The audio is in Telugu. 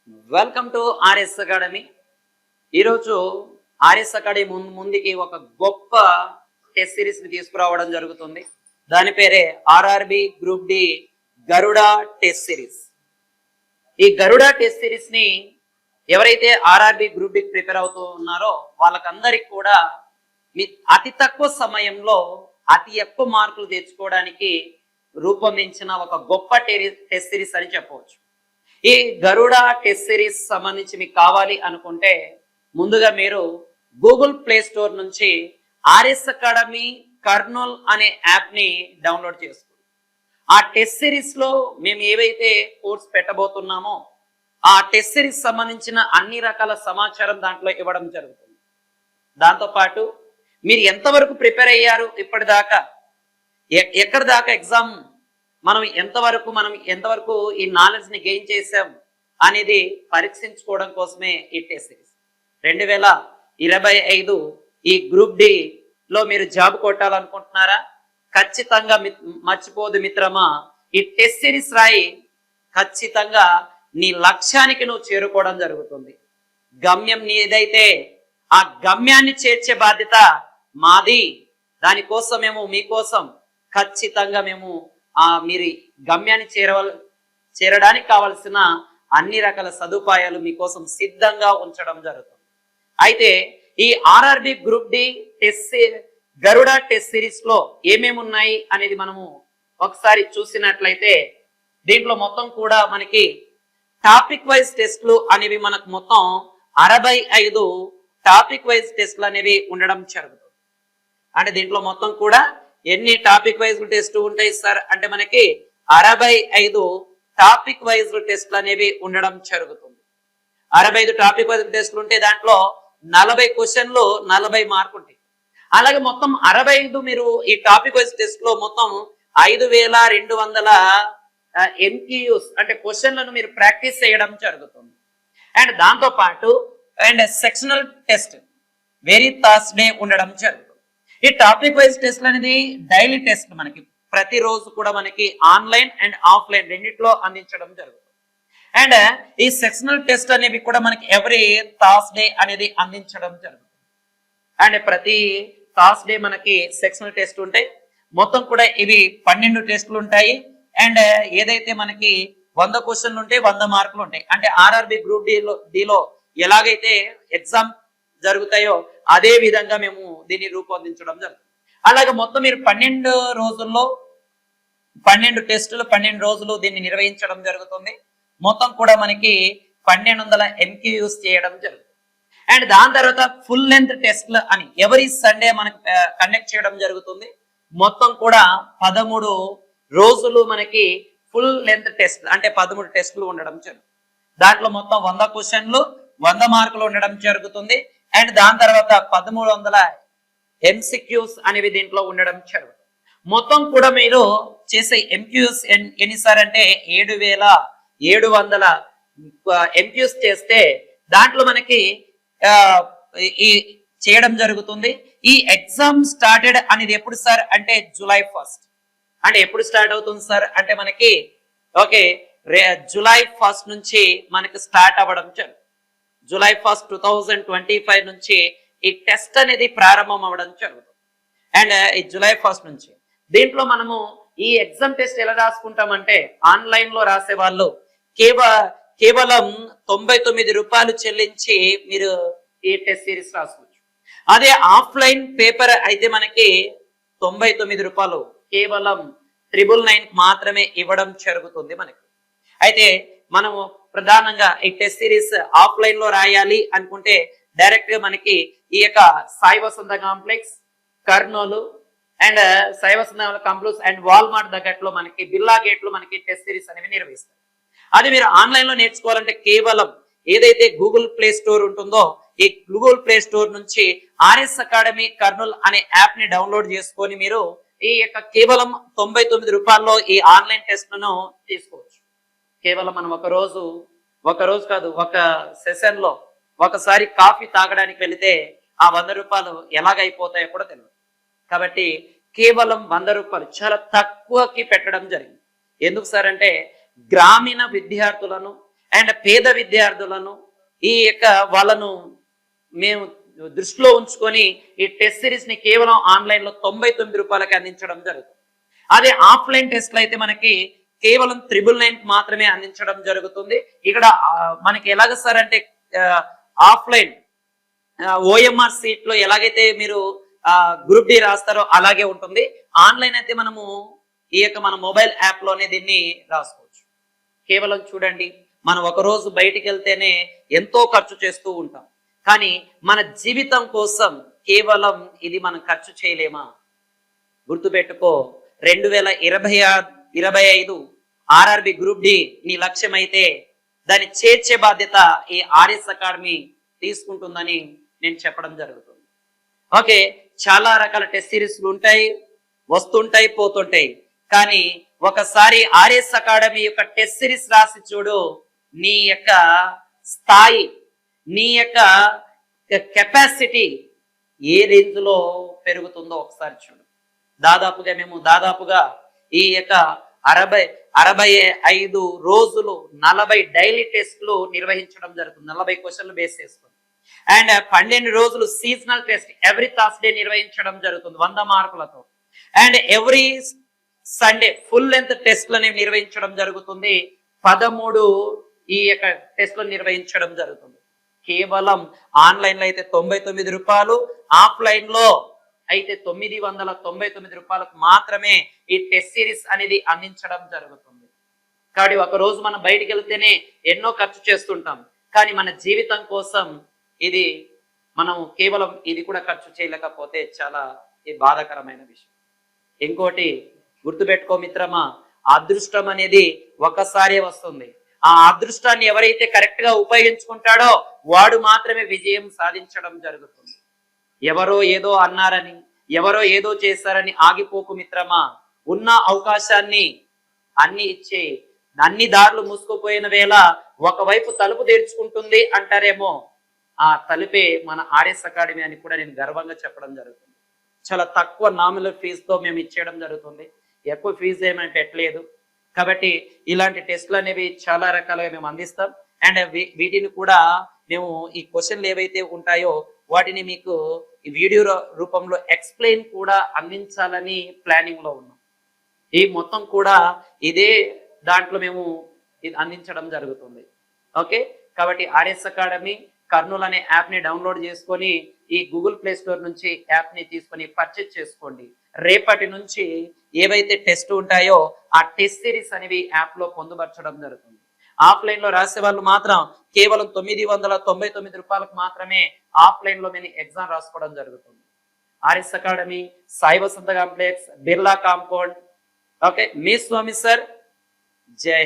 Welcome to RS academy. ఈరోజు ఆర్ఎస్ అకాడమీ ముందుకి ఒక గొప్ప టెస్ట్ సిరీస్ ని తీసుకురావడం జరుగుతుంది. దాని పేరే ఆర్ఆర్బి గ్రూప్ డి గరుడ టెస్ట్ సిరీస్. ఈ గరుడ టెస్ట్ సిరీస్ ని ఎవరైతే ఆర్ఆర్బి గ్రూప్ డి ప్రిపేర్ అవుతూ ఉన్నారో వాళ్ళకందరికి కూడా అతి తక్కువ సమయంలో అతి ఎక్కువ మార్కులు తెచ్చుకోవడానికి రూపొందించిన ఒక గొప్ప టెస్ట్ సిరీస్ అని చెప్పవచ్చు. ఈ గరుడ టెస్ట్ సిరీస్ సంబంధించి మీకు కావాలి అనుకుంటే ముందుగా మీరు గూగుల్ ప్లే స్టోర్ నుంచి ఆర్ఎస్ అకాడమీ కర్నూల్ అనే యాప్ ని డౌన్లోడ్ చేసుకోండి. ఆ టెస్ట్ సిరీస్ లో మేము ఏవైతే కోర్స్ పెట్టబోతున్నామో ఆ టెస్ట్ సిరీస్ సంబంధించిన అన్ని రకాల సమాచారం దాంట్లో ఇవ్వడం జరుగుతుంది. దాంతోపాటు మీరు ఎంతవరకు ప్రిపేర్ అయ్యారు, ఇప్పటిదాకా ఎక్కడి దాకా ఎగ్జామ్ మనం ఎంతవరకు ఈ నాలెడ్జ్ ని గెయిన్ చేసాం అనేది పరీక్షించుకోవడం కోసమే ఈ టెస్ట్ సిరీస్. 2025 ఈ గ్రూప్ డి లో మీరు జాబ్ కొట్టాలనుకుంటున్నారా? ఖచ్చితంగా మర్చిపోదు మిత్రమా, ఈ టెస్ట్ సిరీస్ రాయి. ఖచ్చితంగా నీ లక్ష్యానికి నువ్వు చేరుకోవడం జరుగుతుంది. గమ్యం నీదైతే ఆ గమ్యాన్ని చేర్చే బాధ్యత మాది. దానికోసం మీకోసం ఖచ్చితంగా మీరు గమ్యాన్ని చేరడానికి కావలసిన అన్ని రకాల సదుపాయాలు మీకోసం సిద్ధంగా ఉంచడం జరుగుతుంది. అయితే ఈ ఆర్ఆర్బి గ్రూప్ డి గరుడ టెస్ట్ సిరీస్ లో ఏమేమి ఉన్నాయి అనేది మనము ఒకసారి చూసినట్లయితే దీంట్లో మొత్తం కూడా మనకి టాపిక్ వైజ్ టెస్ట్లు అనేవి మనకు మొత్తం 65 టాపిక్ వైజ్ టెస్ట్లు అనేవి ఉండడం జరుగుతుంది. అంటే దీంట్లో మొత్తం కూడా ఎన్ని టాపిక్ వైజ్ టెస్ట్ ఉంటాయి సార్ అంటే మనకి 65 టాపిక్ వైజ్ టెస్ట్లు అనేవి ఉండడం జరుగుతుంది. 65 టాపిక్ వైజ్ టెస్ట్లు ఉంటే దాంట్లో 40 క్వశ్చన్లు 40 మార్కు ఉంటాయి. అలాగే మొత్తం 65 మీరు ఈ టాపిక్ వైజ్ టెస్ట్ లో మొత్తం 5200 ఎంక్యూస్ అంటే క్వశ్చన్లను మీరు ప్రాక్టీస్ చేయడం జరుగుతుంది. అండ్ దాంతో పాటు సెక్షనల్ టెస్ట్ వెరీ థర్స్డే ఉండడం జరుగుతుంది. ఈ టాపిక్ వైజ్ టెస్ట్ అనేది డైలీ టెస్ట్ మనకి ప్రతిరోజు కూడా మనకి ఆన్లైన్ అండ్ ఆఫ్లైన్ రెండిట్లో అందించడం జరుగుతుంది. అండ్ ఈ సెక్షనల్ టెస్ట్ అనేవి కూడా మనకి ఎవ్రీ థర్స్డే అనేది అందించడం జరుగుతుంది. అండ్ ప్రతి థర్స్డే మనకి సెక్షనల్ టెస్ట్ ఉంటాయి. మొత్తం కూడా ఇవి 12 టెస్టులు ఉంటాయి. అండ్ ఏదైతే మనకి 100 క్వశ్చన్లు ఉంటాయి, 100 మార్కులు ఉంటాయి. అంటే ఆర్ఆర్బి గ్రూప్ డిలో ఎలాగైతే ఎగ్జామ్ జరుగుతాయో అదే విధంగా మేము దీన్ని రూపొందించడం జరుగుతుంది. అలాగే మొత్తం మీరు 12 రోజుల్లో 12 టెస్టులు 12 రోజులు దీన్ని నిర్వహించడం జరుగుతుంది. మొత్తం కూడా మనకి 1200 ఎంక్యూస్ చేయడం జరుగుతుంది. అండ్ దాని తర్వాత ఫుల్ లెంత్ టెస్ట్లు అని ఎవరీ సండే మనకి కండక్ట్ చేయడం జరుగుతుంది. మొత్తం కూడా 13 రోజులు మనకి ఫుల్ లెంత్ టెస్ట్ అంటే 13 టెస్టులు ఉండడం జరుగుతుంది. దాంట్లో మొత్తం 100 క్వశ్చన్లు 100 మార్కులు ఉండడం జరుగుతుంది. అండ్ దాని తర్వాత 1300 ఎంసిక్యూస్ అనేవి దీంట్లో ఉండడం జరుగుతుంది. మొత్తం కూడా మీరు చేసే ఎంక్యూస్ ఎన్నిసార్ అంటే 7700 ఎంక్యూస్ చేస్తే దాంట్లో మనకి ఈ చేయడం జరుగుతుంది. ఈ ఎగ్జామ్ స్టార్టెడ్ అనేది ఎప్పుడు సార్ అంటే జూలై 1 అంటే ఎప్పుడు స్టార్ట్ అవుతుంది సార్ అంటే మనకి జూలై 1 నుంచి మనకి స్టార్ట్ అవ్వడం జరుగుతుంది. జూలై 1, 2025 నుంచి ఈ టెస్ట్ అనేది ప్రారంభం అవ్వడం జరుగుతుంది. అండ్ ఈ జూలై 1 నుంచి దీంట్లో మనము ఈ ఎగ్జామ్ టెస్ట్ ఎలా రాసుకుంటామంటే ఆన్లైన్ లో రాసే వాళ్ళు కేవలం 99 రూపాయలు చెల్లించి మీరు ఈ టెస్ట్ సిరీస్ రాసుకోవచ్చు. అదే ఆఫ్లైన్ పేపర్ అయితే మనకి 99 రూపాయలు కేవలం 999 మాత్రమే ఇవ్వడం జరుగుతుంది మనకి. అయితే మనము ప్రధానంగా ఈ టెస్ట్ సిరీస్ ఆఫ్లైన్ లో రాయాలి అనుకుంటే డైరెక్ట్ గా మనకి ఈ యొక్క Sai Vasantha complex Kurnool and Sai Vasantha complex and Walmart దగ్గరలో మనకి బిర్లా గేట్ లో మనకి టెస్ట్ సిరీస్ అనేవి నిర్వహిస్తారు. అది మీరు ఆన్లైన్ లో నేర్చుకోవాలంటే కేవలం ఏదైతే గూగుల్ ప్లే స్టోర్ ఉంటుందో ఈ గూగుల్ ప్లే స్టోర్ నుంచి ఆర్ఎస్ అకాడమీ కర్నూల్ అనే యాప్ ని డౌన్లోడ్ చేసుకొని మీరు ఈ యొక్క కేవలం 99 రూపాయల్లో ఈ ఆన్లైన్ టెస్ట్ ను తీసుకోవచ్చు. కేవలం మనం ఒక రోజు కాదు, ఒక సెషన్ లో ఒకసారి కాఫీ తాగడానికి వెళితే ఆ 100 రూపాయలు ఎలాగైపోతాయో కూడా తెలియదు. కాబట్టి కేవలం 100 రూపాయలు చాలా తక్కువకి పెట్టడం జరిగింది. ఎందుకు సార్ అంటే గ్రామీణ విద్యార్థులను అండ్ పేద విద్యార్థులను ఈ యొక్క వాళ్ళను మేము దృష్టిలో ఉంచుకొని ఈ టెస్ట్ సిరీస్ ని కేవలం ఆన్లైన్ లో 99 రూపాయలకి అందించడం జరుగుతుంది. అదే ఆఫ్లైన్ టెస్ట్లు అయితే మనకి కేవలం 999 మాత్రమే అందించడం జరుగుతుంది. ఇక్కడ మనకి ఎలాగ సార్ అంటే ఆఫ్లైన్ ఓఎంఆర్ సీట్ లో ఎలాగైతే మీరు గ్రూప్ డి రాస్తారో అలాగే ఉంటుంది. ఆన్లైన్ అయితే మనము ఈ యొక్క మన మొబైల్ యాప్ లోనే దీన్ని రాసుకోవచ్చు. కేవలం చూడండి, మనం ఒక రోజు బయటికి వెళ్తేనే ఎంతో ఖర్చు చేస్తూ ఉంటాం, కానీ మన జీవితం కోసం కేవలం ఇది మనం ఖర్చు చేయలేమా? గుర్తుపెట్టుకో, 2025 ఆర్ఆర్బి గ్రూప్ డి నీ లక్ష్యం అయితే దాన్ని చేర్చే బాధ్యత ఈ ఆర్ఎస్ అకాడమీ తీసుకుంటుందని నేను చెప్పడం జరుగుతుంది. ఓకే, చాలా రకాల టెస్ట్ సిరీస్లు ఉంటాయి, వస్తుంటాయి, పోతుంటాయి. కానీ ఒకసారి ఆర్ఎస్ అకాడమీ యొక్క టెస్ట్ సిరీస్ రాసి చూడు, నీ యొక్క స్థాయి, నీ యొక్క కెపాసిటీ ఏ రేంజ్ లో పెరుగుతుందో ఒకసారి చూడు. దాదాపుగా ఈ యొక్క 65 రోజులు 40 డైలీ టెస్ట్లు నిర్వహించడం జరుగుతుంది. 40 క్వశ్చన్లు బేస్ చేసుకుని. అండ్ 12 రోజులు సీజనల్ టెస్ట్ ఎవ్రీ థర్స్డే నిర్వహించడం జరుగుతుంది 100 మార్కులతో. And every Sunday full length టెస్ట్లని నిర్వహించడం జరుగుతుంది. 13 ఈ యొక్క టెస్ట్లు నిర్వహించడం జరుగుతుంది. కేవలం ఆన్లైన్ లో అయితే 99 రూపాయలు, ఆఫ్లైన్ లో అయితే 999 రూపాయలకు మాత్రమే ఈ టెస్ట్ సిరీస్ అనేది అందించడం జరుగుతుంది. కాబట్టి ఒక రోజు మనం బయటికి వెళ్తేనే ఎన్నో ఖర్చు చేస్తుంటాం, కానీ మన జీవితం కోసం ఇది మనం కేవలం ఇది కూడా ఖర్చు చేయలేకపోతే చాలా బాధాకరమైన విషయం. ఇంకోటి గుర్తుపెట్టుకో మిత్రమా, అదృష్టం అనేది ఒకసారే వస్తుంది. ఆ అదృష్టాన్ని ఎవరైతే కరెక్ట్ గా ఉపయోగించుకుంటాడో వాడు మాత్రమే విజయం సాధించడం జరుగుతుంది. ఎవరో ఏదో అన్నారని, ఎవరో ఏదో చేశారని ఆగిపోకు మిత్రమా. ఉన్న అవకాశాన్ని అన్ని ఇచ్చే, అన్ని దారులు మూసుకుపోయిన వేళ ఒకవైపు తలుపు తెరుచుకుంటుంది అంటారేమో, ఆ తలుపే మన ఆర్ఎస్ అకాడమీ అని కూడా నేను గర్వంగా చెప్పడం జరుగుతుంది. చాలా తక్కువ నామినల్ ఫీజుతో మేము ఇచ్చేయడం జరుగుతుంది, ఎక్కువ ఫీజు ఏమైనా పెట్టలేదు. కాబట్టి ఇలాంటి టెస్ట్లు అనేవి చాలా రకాలుగా మేము అందిస్తాం. అండ్ వీటిని కూడా మేము ఈ క్వశ్చన్లు ఏవైతే ఉంటాయో వాటిని మీకు ఈ వీడియో రూపంలో ఎక్స్ప్లెయిన్ కూడా అందించాలని ప్లానింగ్ లో ఉన్నాం. ఈ మొత్తం కూడా ఇదే దాంట్లో మేము ఇది అందించడం జరుగుతుంది. ఓకే, కాబట్టి ఆర్ఎస్ అకాడమీ కర్నూలు అనే యాప్ ని డౌన్లోడ్ చేసుకొని ఈ గూగుల్ ప్లే స్టోర్ నుంచి యాప్ ని తీసుకొని పర్చేజ్ చేసుకోండి. రేపటి నుంచి ఏవైతే టెస్ట్ ఉంటాయో ఆ టెస్ట్ సిరీస్ అనేవి యాప్ లో పొందుపరచడం జరుగుతుంది. ఆఫ్లైన్ లో రాసే వాళ్ళు మాత్రం కేవలం 999 రూపాయలకు మాత్రమే ఆఫ్లైన్ లో మేము ఎగ్జామ్ రాసుకోవడం జరుగుతుంది. RS academy, Sai Vasantha complex, Birla compound. Okay, మీ స్వామి సార్, జై